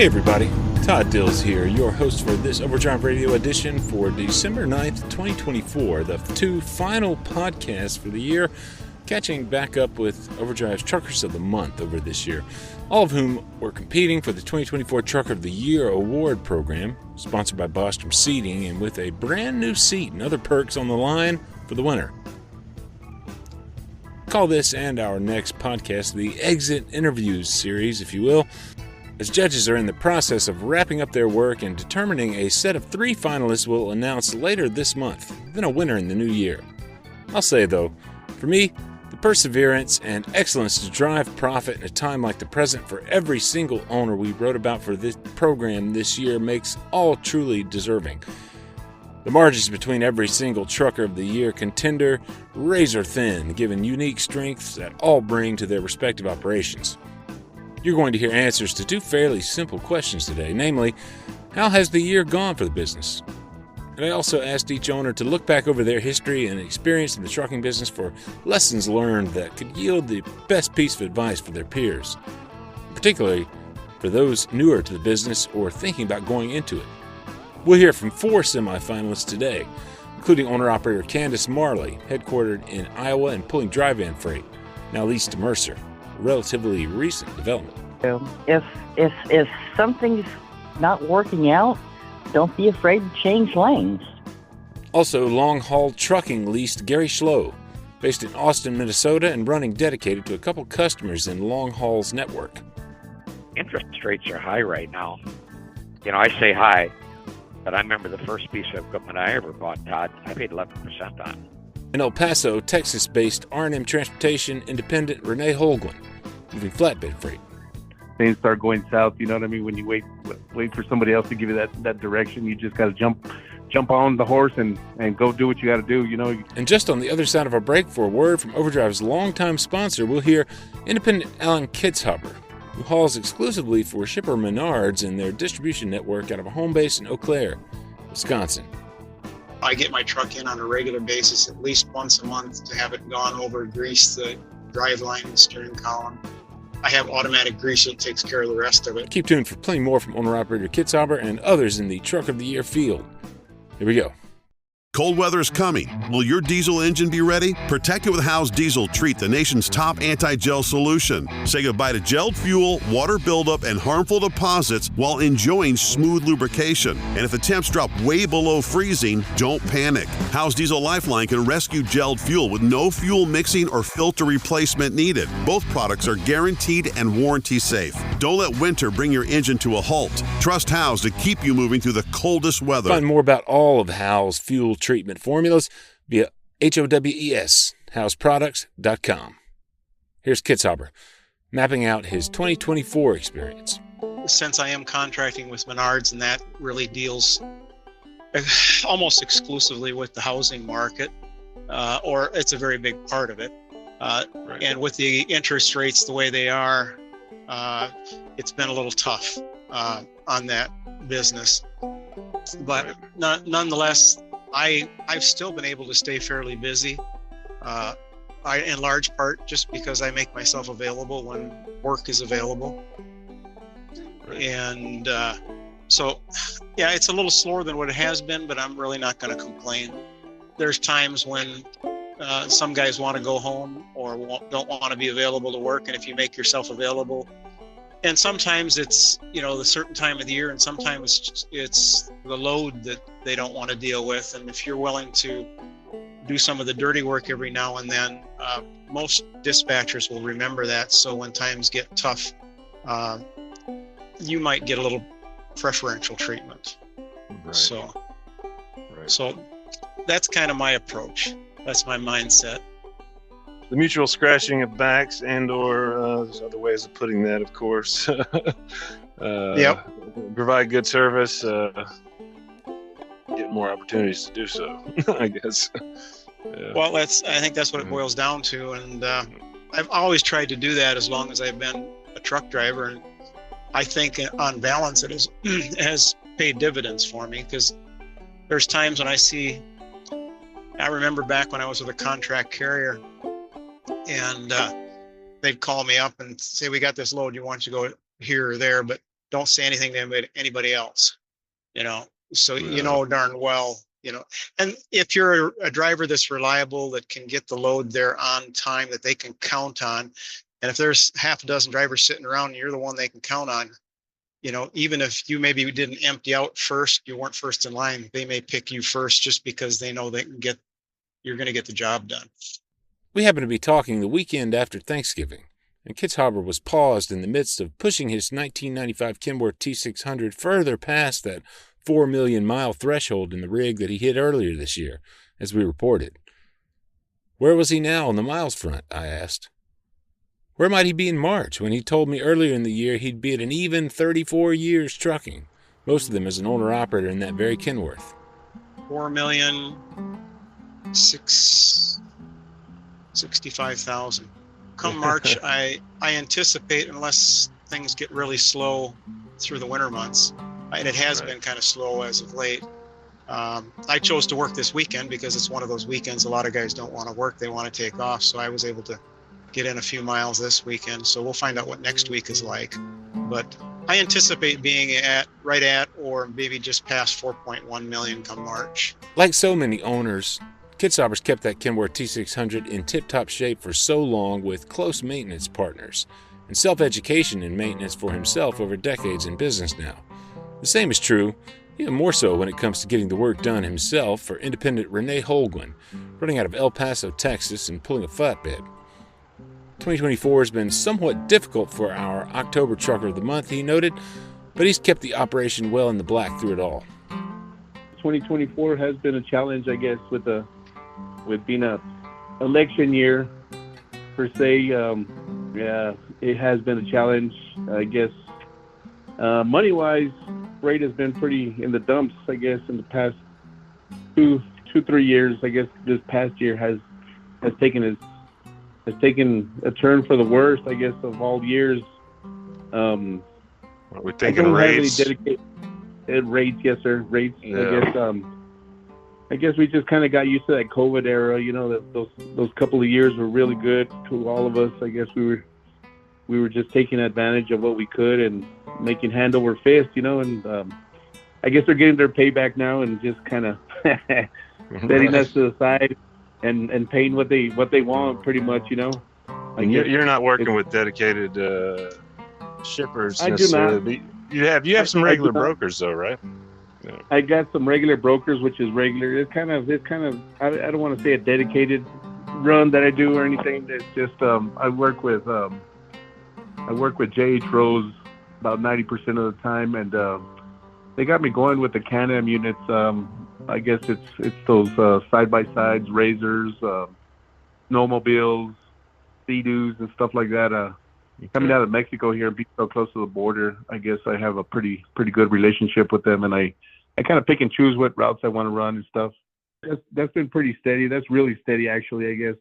Hey everybody, Todd Dills here, your host for this Overdrive Radio edition for December 9th, 2024, the two final podcasts for the year, catching back up with Overdrive's Truckers of the Month over this year, all of whom were competing for the 2024 Trucker of the Year Award program, sponsored by Bostrom Seating, and with a brand new seat and other perks on the line for the winner. Call this and our next podcast the Exit Interviews series, if you will, as judges are in the process of wrapping up their work and determining a set of 3 finalists will announce later this month, then a winner in the new year. I'll say, though, for me, the perseverance and excellence to drive profit in a time like the present for every single owner we wrote about for this program this year makes all truly deserving. The margins between every single Trucker of the Year contender razor thin, given unique strengths that all bring to their respective operations. You're going to hear answers to 2 fairly simple questions today, namely, how has the year gone for the business? And I also asked each owner to look back over their history and experience in the trucking business for lessons learned that could yield the best piece of advice for their peers, particularly for those newer to the business or thinking about going into it. We'll hear from 4 semifinalists today, including owner-operator Candace Marley, headquartered in Iowa and pulling dry van freight, now leased to Mercer. Relatively recent development. If something's not working out, don't be afraid to change lanes. Also, long-haul trucking leased Gary Schlow, based in Austin, Minnesota, and running dedicated to a couple customers in Long Haul's network. Interest rates are high right now. You know, I say high, but I remember the first piece of equipment I ever bought, Todd, I paid 11% on. In El Paso, Texas-based R&M Transportation independent Renee Holguin, moving flatbed freight. Things start going south, you know what I mean? When you wait for somebody else to give you that direction, you just got to jump on the horse and go do what you got to do, you know. And just on the other side of our break, for a word from Overdrive's longtime sponsor, we'll hear independent Alan Kitzhaber, who hauls exclusively for shipper Menards in their distribution network out of a home base in Eau Claire, Wisconsin. I get my truck in on a regular basis at least once a month to have it gone over, grease the driveline and steering column. I have automatic grease that takes care of the rest of it. Keep tuned for plenty more from owner-operator Kitzhaber and others in the Truck of the Year field. Here we go. Cold weather is coming. Will your diesel engine be ready? Protect it with How's Diesel Treat, the nation's top anti-gel solution. Say goodbye to gelled fuel, water buildup, and harmful deposits while enjoying smooth lubrication. And if the temps drop way below freezing, don't panic. How's Diesel Lifeline can rescue gelled fuel with no fuel mixing or filter replacement needed. Both products are guaranteed and warranty safe. Don't let winter bring your engine to a halt. Trust How's to keep you moving through the coldest weather. Find more about all of How's fuel treatment formulas via HOWES, howsproducts.com. Here's Kitzhaber, mapping out his 2024 experience. Since I am contracting with Menards, and that really deals almost exclusively with the housing market, or it's a very big part of it. Right. And with the interest rates the way they are, it's been a little tough on that business. But nonetheless, I've still been able to stay fairly busy, in large part just because I make myself available when work is available. Right. And so, yeah, it's a little slower than what it has been, but I'm really not going to complain. There's times when some guys want to go home or don't want to be available to work, and if you make yourself available, and sometimes it's, you know, the certain time of the year, and sometimes it's the load that they don't want to deal with. And if you're willing to do some of the dirty work every now and then, most dispatchers will remember that. So when times get tough, you might get a little preferential treatment. Right. So that's kind of my approach. That's my mindset. The mutual scratching of backs and/or there's other ways of putting that, of course. Yep. Provide good service, get more opportunities to do so, I guess. Yeah. Well, I think that's what it boils down to, and I've always tried to do that as long as I've been a truck driver, and I think on balance it has paid dividends for me, because there's times when I remember back when I was with a contract carrier, and they'd call me up and say, we got this load, you want to go here or there, but don't say anything to anybody else, so darn well, and if you're a driver that's reliable, that can get the load there on time, that they can count on, and if there's half a dozen drivers sitting around and you're the one they can count on, even if you maybe didn't empty out first, you weren't first in line, they may pick you first just because they know you're going to get the job done. We happened to be talking the weekend after Thanksgiving, and Kitzhaber was paused in the midst of pushing his 1995 Kenworth T600 further past that 4 million mile threshold in the rig that he hit earlier this year, as we reported. Where was he now on the miles front, I asked. Where might he be in March, when he told me earlier in the year he'd be at an even 34 years trucking, most of them as an owner-operator in that very Kenworth? 4,665,000. Come March, I anticipate, unless things get really slow through the winter months, and it has been kind of slow as of late. I chose to work this weekend because it's one of those weekends a lot of guys don't want to work, they want to take off, so I was able to get in a few miles this weekend, so we'll find out what next week is like. But I anticipate being right at or maybe just past 4.1 million come March. Like so many owners, Kitzhaber's kept that Kenworth T600 in tip-top shape for so long with close maintenance partners and self-education in maintenance for himself over decades in business now. The same is true, even more so when it comes to getting the work done himself for independent Renee Holguin, running out of El Paso, Texas, and pulling a flatbed. 2024 has been somewhat difficult for our October Trucker of the Month, he noted, but he's kept the operation well in the black through it all. 2024 has been a challenge, I guess, with being a election year per se. It has been a challenge, I guess. Money-wise, freight has been pretty in the dumps, I guess, in the past 3 years. I guess this past year has taken a turn for the worst, I guess, of all years. We're taking rates. Rates, yes, sir. Rates. Yeah. I guess we just kind of got used to that COVID era. Those couple of years were really good to all of us. I guess we were just taking advantage of what we could and making hand over fist, and I guess they're getting their payback now and just kind of setting us to the side and paying what they want, pretty much, And you're not working with dedicated shippers necessarily. You have some regular brokers though, right? Yeah. I got some regular brokers, which is regular. It's kind of I don't want to say a dedicated run that I do or anything. It's just I work with J.H. Rose about 90% of the time, and they got me going with the Can-Am units. I guess it's those side-by-sides, Razors, snowmobiles, Sea-Doos, and stuff like that. Coming out of Mexico here and being so close to the border, I guess I have a pretty good relationship with them, and I kind of pick and choose what routes I want to run and stuff. That's been pretty steady. That's really steady, actually, I guess.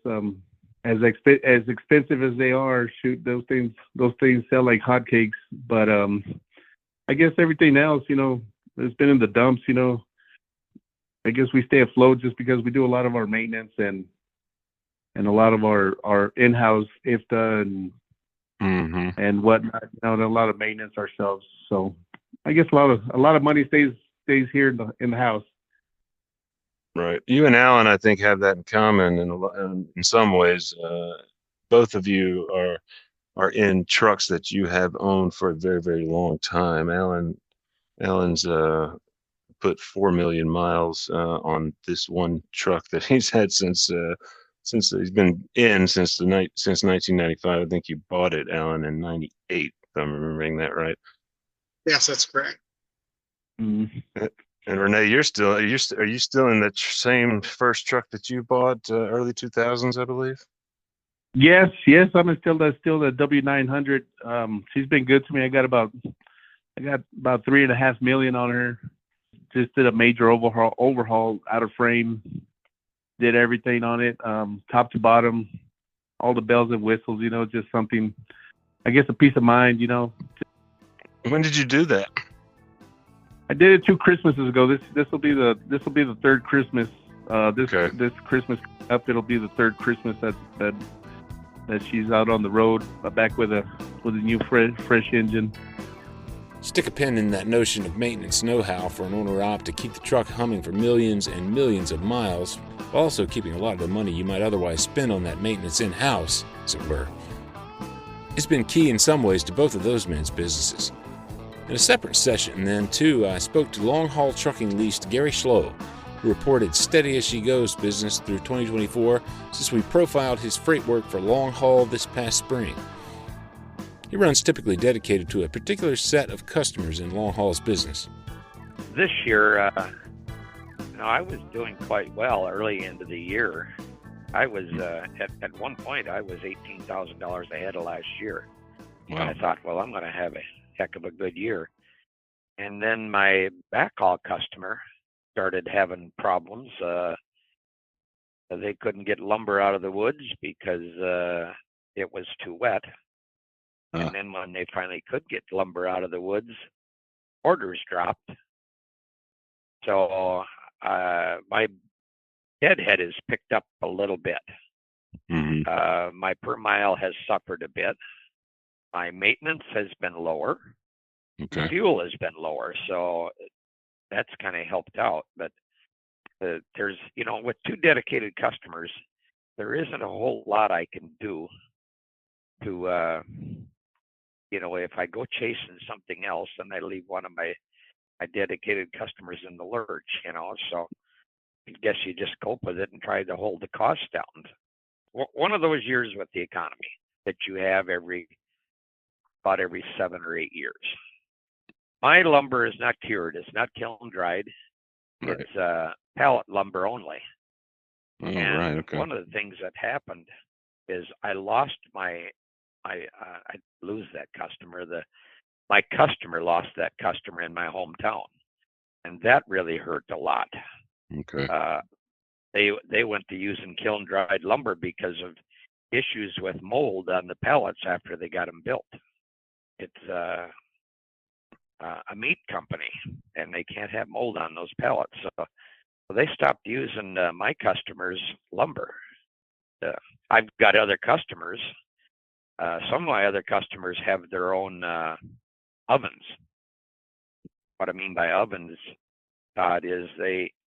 As expensive as they are, shoot, those things sell like hotcakes. But I guess everything else, it's been in the dumps. I guess we stay afloat just because we do a lot of our maintenance and a lot of our in-house IFTA and whatnot, and a lot of maintenance ourselves. So I guess a lot of money stays here in the house. Right. You and Alan, I think, have that in common in some ways. Both of you are in trucks that you have owned for a very, very long time. Alan's put 4 million miles on this one truck that he's had since he's been in since 1995. I think you bought it, Alan, in '98. If I'm remembering that right. Yes, that's correct. Mm-hmm. And Renee, are you still in the same first truck that you bought early 2000s, I believe? Yes, I'm still the W900. She's been good to me. I got about 3.5 million on her. Just did a major overhaul out of frame. Did everything on it, top to bottom, all the bells and whistles. Just something. I guess a peace of mind. When did you do that? I did it 2 Christmases ago. This will be the third Christmas. This Christmas up, it'll be the third Christmas that she's out on the road, back with a new fresh engine. Stick a pin in that notion of maintenance know-how for an owner-op to keep the truck humming for millions and millions of miles, while also keeping a lot of the money you might otherwise spend on that maintenance in-house, as it were. It's been key in some ways to both of those men's businesses. In a separate session, then, too, I spoke to long-haul trucking leased Gary Schlow, who reported steady-as-she-goes business through 2024 since we profiled his freight work for long-haul this past spring. He runs typically dedicated to a particular set of customers in long-haul's business. This year, I was doing quite well early into the year. I was, at one point, I was $18,000 ahead of last year. Wow. And I thought, well, I'm going to have a heck of a good year. And then my backhaul customer started having problems. They couldn't get lumber out of the woods because it was too wet. And then when they finally could get lumber out of the woods, orders dropped. So my deadhead has picked up a little bit. Mm-hmm. My per mile has suffered a bit. My maintenance has been lower. Okay. Fuel has been lower. So that's kind of helped out. But there's, with two dedicated customers, there isn't a whole lot I can do to, if I go chasing something else, then I leave one of my dedicated customers in the lurch, so I guess you just cope with it and try to hold the cost down. One of those years with the economy that you have about every 7 or 8 years. My lumber is not cured. It's not kiln dried. Right. It's pallet lumber only. Oh, and right. Okay. One of the things that happened is I lost I lose that customer. My customer lost that customer in my hometown, and that really hurt a lot. Okay. They went to using kiln dried lumber because of issues with mold on the pallets after they got them built. It's a meat company, and they can't have mold on those pallets, so they stopped using my customers' lumber. I've got other customers. Some of my other customers have their own ovens. What I mean by ovens, Todd, is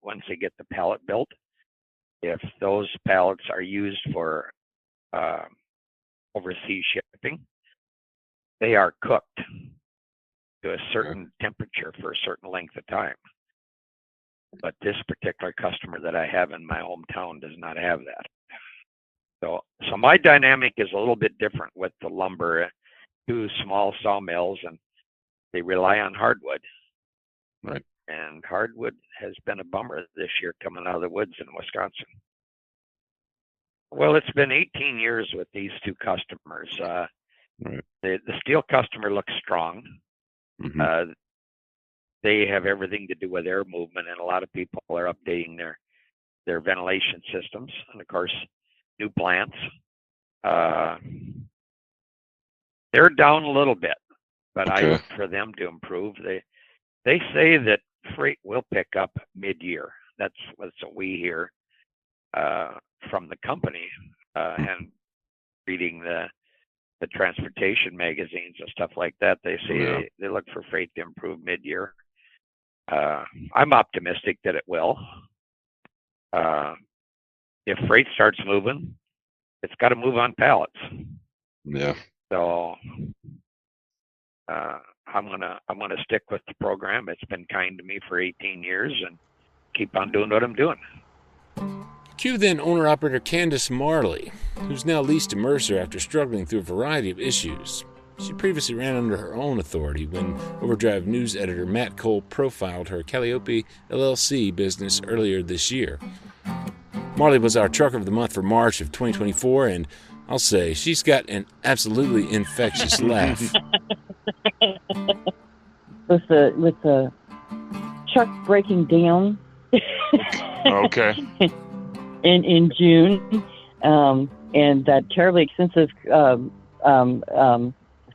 once they get the pallet built, if those pallets are used for overseas shipping, they are cooked to a certain temperature for a certain length of time. But this particular customer that I have in my hometown does not have that. So my dynamic is a little bit different with the lumber. 2 small sawmills, and they rely on hardwood. Right. And hardwood has been a bummer this year coming out of the woods in Wisconsin. Well, it's been 18 years with these 2 customers. Right. The steel customer looks strong. Mm-hmm. They have everything to do with air movement, and a lot of people are updating their ventilation systems. And of course, new plants. They're down a little bit, but okay. I look for them to improve. They say that freight will pick up mid-year. That's what we hear from the company, and reading the transportation magazines and stuff like that. They say they look for freight to improve mid-year. I'm optimistic that it will. If freight starts moving, it's got to move on pallets. Yeah. So I'm gonna stick with the program. It's been kind to me for 18 years, and keep on doing what I'm doing. Cue then owner-operator Candace Marley, who's now leased to Mercer after struggling through a variety of issues. She previously ran under her own authority when Overdrive news editor Matt Cole profiled her Calliope LLC business earlier this year. Marley was our Trucker of the Month for March of 2024, and I'll say she's got an absolutely infectious laugh. With the truck breaking down. Okay. In June, and that terribly expensive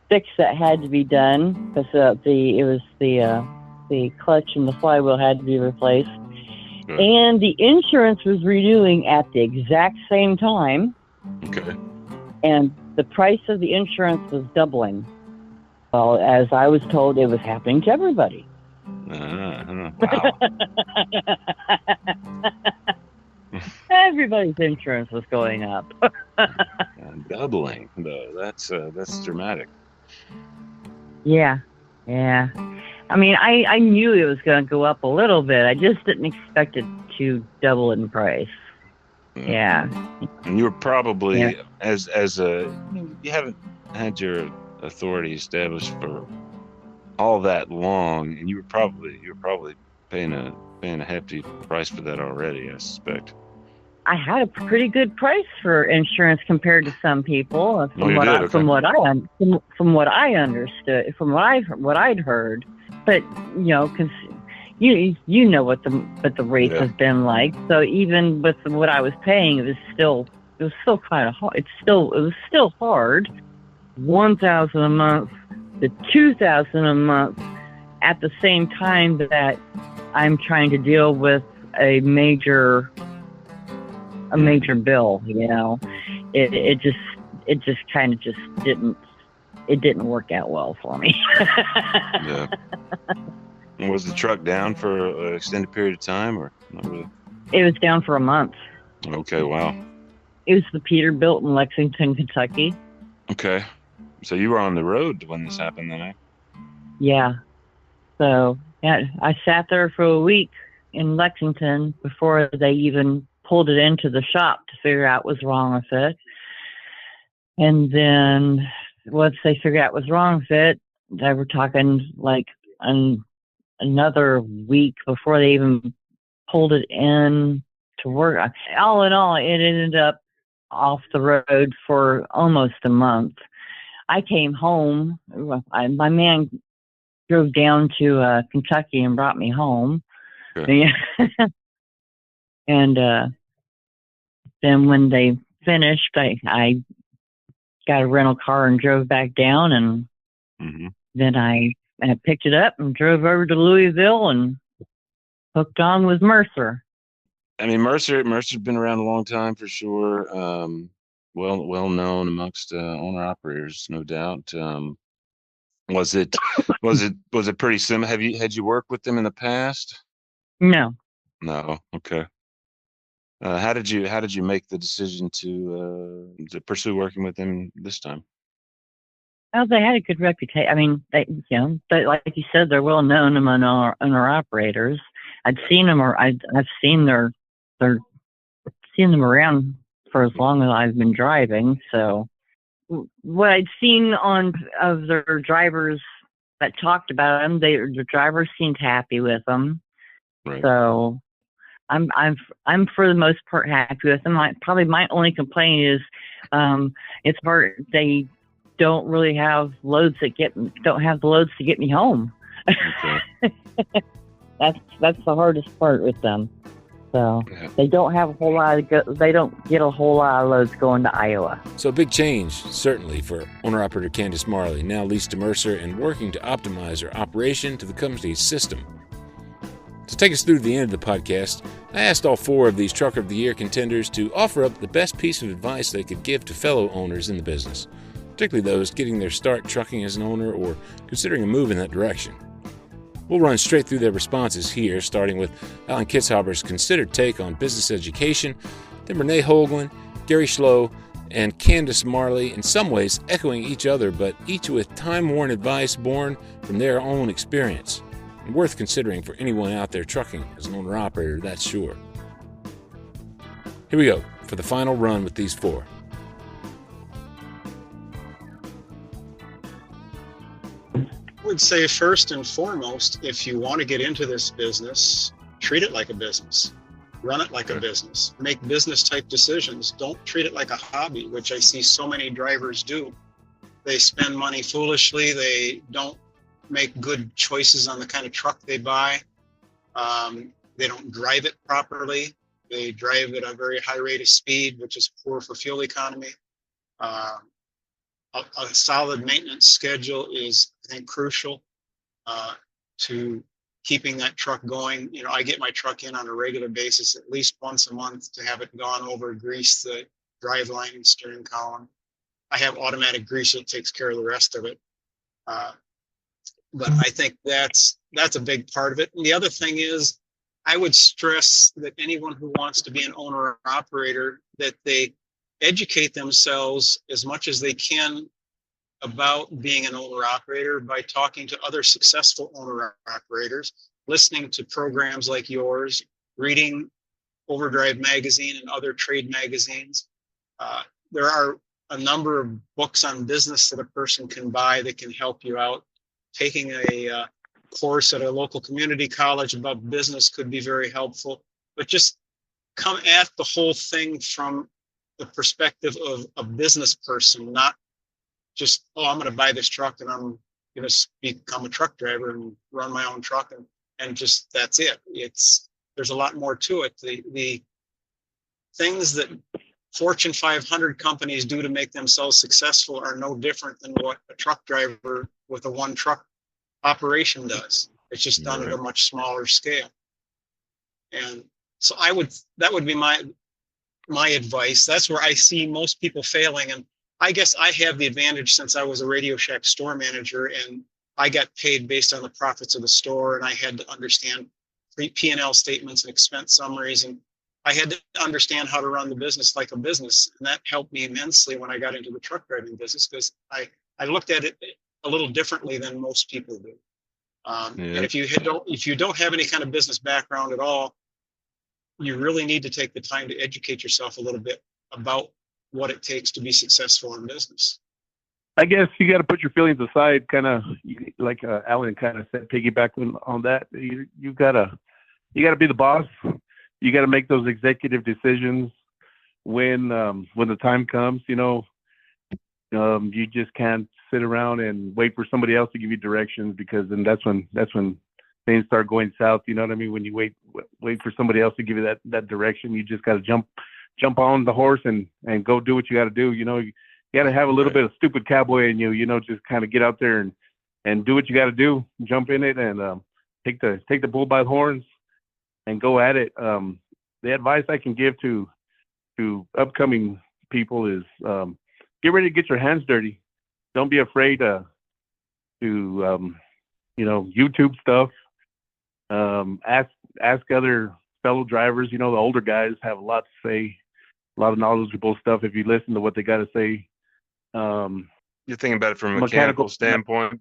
fix that had to be done because the clutch and the flywheel had to be replaced. Good. And the insurance was renewing at the exact same time. Okay. And the price of the insurance was doubling. Well, as I was told, it was happening to everybody. Wow. Everybody's insurance was going up. Doubling, though. That's dramatic. Yeah. I mean, I knew it was going to go up a little bit. I just didn't expect it to double in price. Yeah. And you were probably as you haven't had your authority established for all that long, and you were probably paying a hefty price for that already, I suspect. I had a pretty good price for insurance compared to some people. From what I understood, from what I'd heard. But because you know what the rates have been like. So even with what I was paying, it was still kind of hard. It was still hard. $1,000 a month to $2,000 a month at the same time that I'm trying to deal with a major bill. It just kind of just didn't work out well for me. Yeah. And was the truck down for an extended period of time, or not really? It was down for a month. Okay, wow. It was the Peterbilt in Lexington, Kentucky. Okay. So you were on the road when this happened then, eh? Yeah. So I sat there for a week in Lexington before they even pulled it into the shop to figure out what was wrong with it. And then once they figured out what was wrong with it, they were talking like another week before they even pulled it in to work. All in all, it ended up off the road for almost a month. I came home. My man drove down to Kentucky and brought me home. Okay. And then when they finished, I got a rental car and drove back down, and then I picked it up and drove over to Louisville and hooked on with Mercer. I mean, Mercer's been around a long time for sure. Well known amongst owner operators, no doubt. Was it pretty similar? Had you worked with them in the past? No. Okay. How did you make the decision to pursue working with them this time? Well, they had a good reputation. I mean, but like you said, they're well known among owner operators. I've seen them, or I've seen seen them around for as long as I've been driving. So what I'd seen of their drivers that talked about them, the drivers seemed happy with them. Right. So I'm for the most part happy with them. My only complaint is it's hard. They don't really have loads don't have the loads to get me home. Okay. That's the hardest part with them. So they don't have a whole lot they don't get a whole lot of loads going to Iowa. So a big change, certainly, for owner-operator Candace Marley, now leased to Mercer and working to optimize her operation to the company's system. To take us through the end of the podcast, I asked all 4 of these Trucker of the Year contenders to offer up the best piece of advice they could give to fellow owners in the business, particularly those getting their start trucking as an owner or considering a move in that direction. We'll run straight through their responses here, starting with Alan Kitzhaber's considered take on business education, then Renee Hoagland, Gary Schlow, and Candace Marley, in some ways echoing each other, but each with time-worn advice born from their own experience, and worth considering for anyone out there trucking as an owner-operator, that's sure. Here we go for the final run with these 4. I would say first and foremost, if you want to get into this business, treat it like a business. Run it like a business. Make business type decisions. Don't treat it like a hobby, which I see so many drivers do. They spend money foolishly. They don't make good choices on the kind of truck they buy. They don't drive it properly. They drive at a very high rate of speed, which is poor for fuel economy. A solid maintenance schedule is, I think, crucial to keeping that truck going. I get my truck in on a regular basis, at least once a month, to have it gone over, grease the driveline and steering column. I have automatic grease that takes care of the rest of it. But I think that's a big part of it. And the other thing is, I would stress that anyone who wants to be an owner or operator, that they educate themselves as much as they can about being an owner operator by talking to other successful owner operators, listening to programs like yours, reading Overdrive magazine and other trade magazines. There are a number of books on business that a person can buy that can help you out. Taking a course at a local community college about business could be very helpful, but just come at the whole thing from the perspective of a business person, not just, I'm going to buy this truck and I'm going to become a truck driver and run my own truck and just that's it. There's a lot more to it. The things that Fortune 500 companies do to make themselves successful are no different than what a truck driver with a one truck operation does. It's just done at a much smaller scale. And so that would be my advice. That's where I see most people failing. And I guess I have the advantage since I was a Radio Shack store manager and I got paid based on the profits of the store, and I had to understand P&L statements and expense summaries, and I had to understand how to run the business like a business. And that helped me immensely when I got into the truck driving business, because I looked at it a little differently than most people do. And if you don't have any kind of business background at all, you really need to take the time to educate yourself a little bit about what it takes to be successful in business. I guess you got to put your feelings aside, kind of like Alan kind of said, piggybacking on that. You gotta be the boss. You got to make those executive decisions when the time comes. You just can't sit around and wait for somebody else to give you directions, because then that's when things start going south. You know what I mean? When you wait for somebody else to give you that direction, you just got to jump on the horse and go do what you got to do. You got to have a little bit of stupid cowboy in you, just kind of get out there and do what you got to do, jump in it and take the bull by the horns and go at it. The advice I can give to upcoming people is get ready to get your hands dirty. Don't be afraid to YouTube stuff. Ask other fellow drivers. The older guys have a lot to say, a lot of knowledgeable stuff if you listen to what they got to say. You're thinking about it from a mechanical standpoint?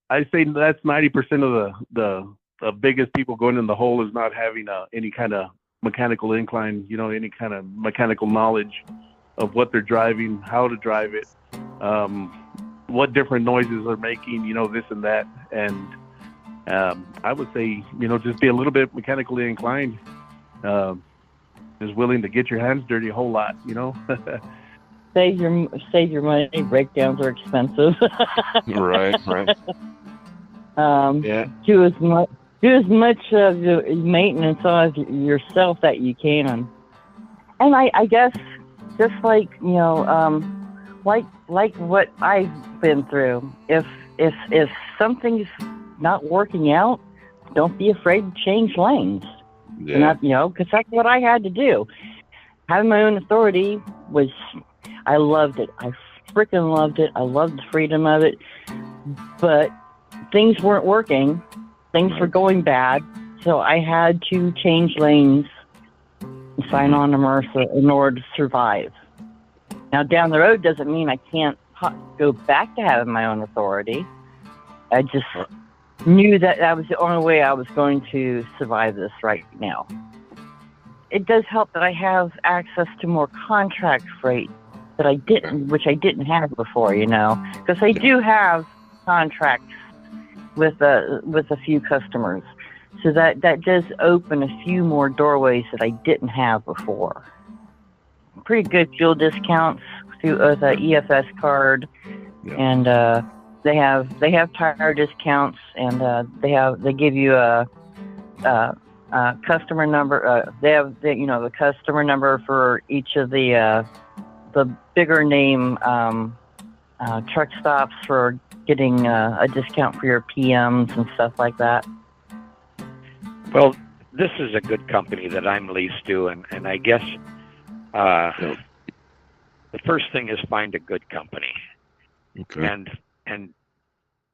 I say that's 90% of the biggest people going in the hole is not having any kind of mechanical incline, any kind of mechanical knowledge of what they're driving, how to drive it, what different noises are making, this and that. And I would say, just be a little bit mechanically inclined, just willing to get your hands dirty a whole lot, Save your money. Breakdowns are expensive. Right. Do as much of the maintenance of yourself that you can. And I guess just like what I've been through, if something's not working out, don't be afraid to change lanes. Because that's what I had to do. Having my own authority I loved it. I freaking loved it. I loved the freedom of it. But things weren't working. Things were going bad. So I had to change lanes and sign on to MRSA in order to survive. Now, down the road doesn't mean I can't go back to having my own authority. I just knew that was the only way I was going to survive this right now. It does help that I have access to more contract freight which I didn't have before, because I do have contracts with a few customers. So that does open a few more doorways that I didn't have before. Pretty good fuel discounts through the EFS card, and they have tire discounts, and they give you a customer number. They have the customer number for each of the bigger name truck stops for getting a discount for your PMs and stuff like that. Well, this is a good company that I'm leased to, and I guess the first thing is find a good company. Okay. And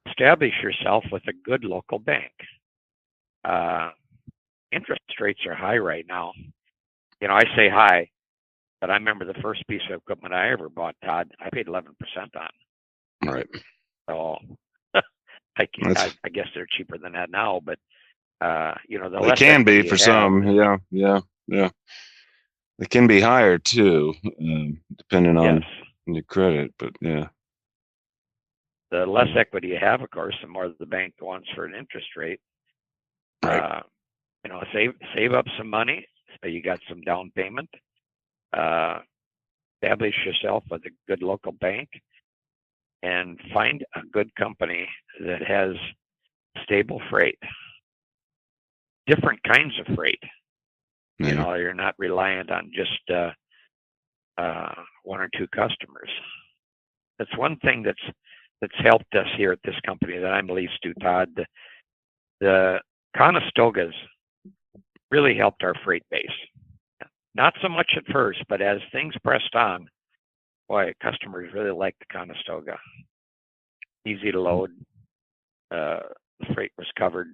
establish yourself with a good local bank. Interest rates are high right now. I say high, but I remember the first piece of equipment I ever bought, Todd, I paid 11% on. Right. So I guess they're cheaper than that now, but the less they can be for have, some. Yeah. They can be higher too, depending on the credit. But yeah, the less equity you have, of course, the more the bank wants for an interest rate. Right. Save up some money so you got some down payment. Establish yourself with a good local bank, and find a good company that has stable freight, different kinds of freight. Yeah. You're not reliant on just one or two customers. That's one thing that's helped us here at this company that I'm leased to, Todd. The Conestogas really helped our freight base. Not so much at first, but as things pressed on, boy, customers really liked the Conestoga. Easy to load. The freight was covered.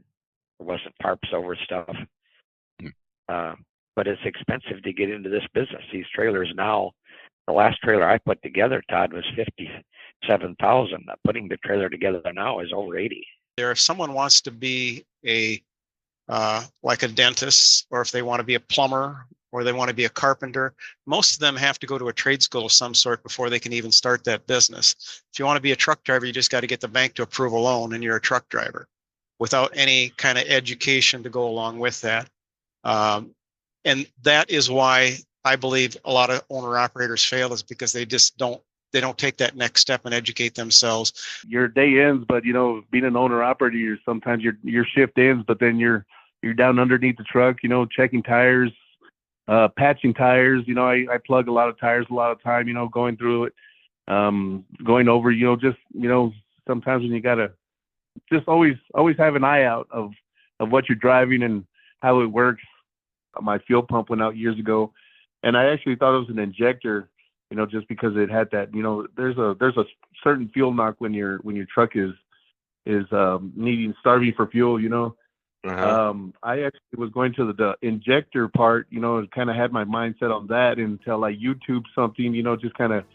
There wasn't parps over stuff. But it's expensive to get into this business. These trailers now, the last trailer I put together, Todd, was $57,000. Putting the trailer together now is over $80,000. If someone wants to be like a dentist, or if they want to be a plumber, or they want to be a carpenter, most of them have to go to a trade school of some sort before they can even start that business. If you want to be a truck driver, you just got to get the bank to approve a loan, and you're a truck driver without any kind of education to go along with that. And that is why I believe a lot of owner-operators fail, is because they just don't take that next step and educate themselves. Your day ends, but being an owner-operator, sometimes your shift ends, but then you're down underneath the truck, checking tires, patching tires. I plug a lot of tires a lot of time, going through it, going over, sometimes when you gotta just always have an eye out of what you're driving and how it works. My fuel pump went out years ago, and I actually thought it was an injector, just because it had that, there's a certain fuel knock when your truck is starving for fuel, I actually was going to the injector part, and kind of had my mindset on that until I YouTube something, just kind of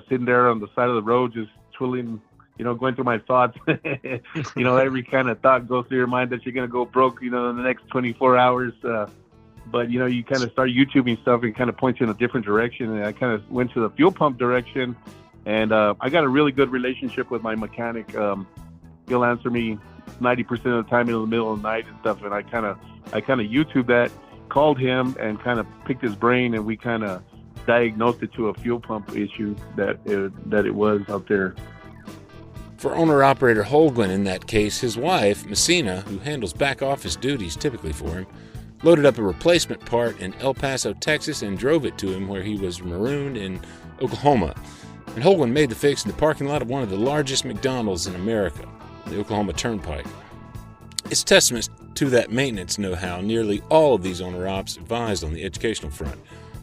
sitting there on the side of the road, just twiddling, going through my thoughts. Every kind of thought goes through your mind that you're going to go broke, in the next 24 hours. But, you kind of start YouTubing stuff and kind of points you in a different direction. And I kind of went to the fuel pump direction, and I got a really good relationship with my mechanic. He'll answer me 90% of the time in the middle of the night and stuff. And I kind of YouTube that, called him and kind of picked his brain, and we kind of diagnosed it to a fuel pump issue that it was out there. For owner-operator Holguin, in that case, his wife, Messina, who handles back-office duties typically for him, loaded up a replacement part in El Paso, Texas, and drove it to him where he was marooned in Oklahoma. And Holguin made the fix in the parking lot of one of the largest McDonald's in America, the Oklahoma Turnpike. It's testament to that maintenance know-how nearly all of these owner-ops advised on the educational front,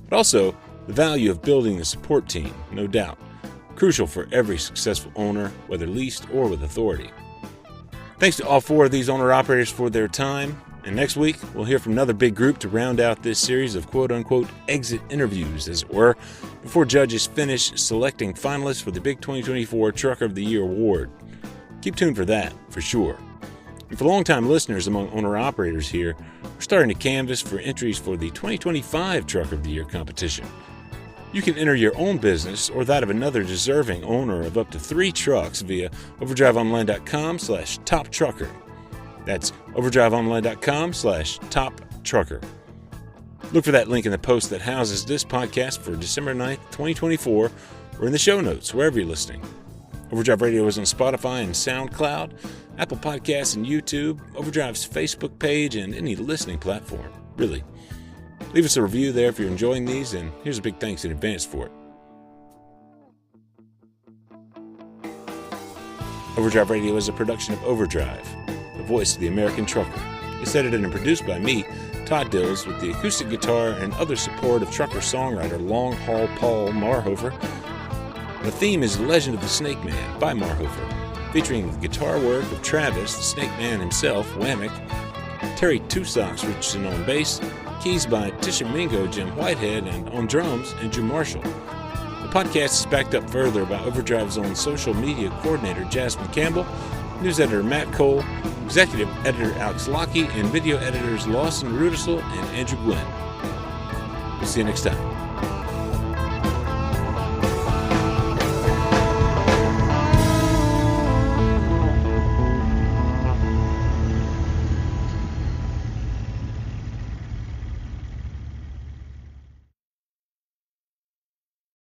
but also the value of building the support team, no doubt. Crucial for every successful owner, whether leased or with authority. Thanks to all four of these owner-operators for their time. And next week, we'll hear from another big group to round out this series of quote-unquote exit interviews, as it were, before judges finish selecting finalists for the big 2024 Trucker of the Year award. Keep tuned for that, for sure. And for longtime listeners among owner-operators here, we're starting to canvass for entries for the 2025 Trucker of the Year competition. You can enter your own business or that of another deserving owner of up to 3 trucks via overdriveonline.com/toptrucker. That's overdriveonline.com/toptrucker. Look for that link in the post that houses this podcast for December 9th, 2024, or in the show notes, wherever you're listening. Overdrive Radio is on Spotify and SoundCloud, Apple Podcasts and YouTube, Overdrive's Facebook page, and any listening platform, really. Leave us a review there if you're enjoying these, and here's a big thanks in advance for it. Overdrive Radio is a production of Overdrive, the voice of the American trucker. It's edited and produced by me, Todd Dills, with the acoustic guitar and other support of trucker-songwriter Long Haul Paul Marhofer. The theme is Legend of the Snake Man by Marhofer. featuring the guitar work of Travis, the Snake Man himself, Whammick, Terry Two Socks Richardson on bass, keys by Tisha Mingo, Jim Whitehead, and on drums, Andrew Marshall. The podcast is backed up further by Overdrive's own social media coordinator, Jasmine Campbell, news editor Matt Cole, executive editor Alex Lockey, and video editors Lawson Rudisell and Andrew Gwynn. We'll see you next time.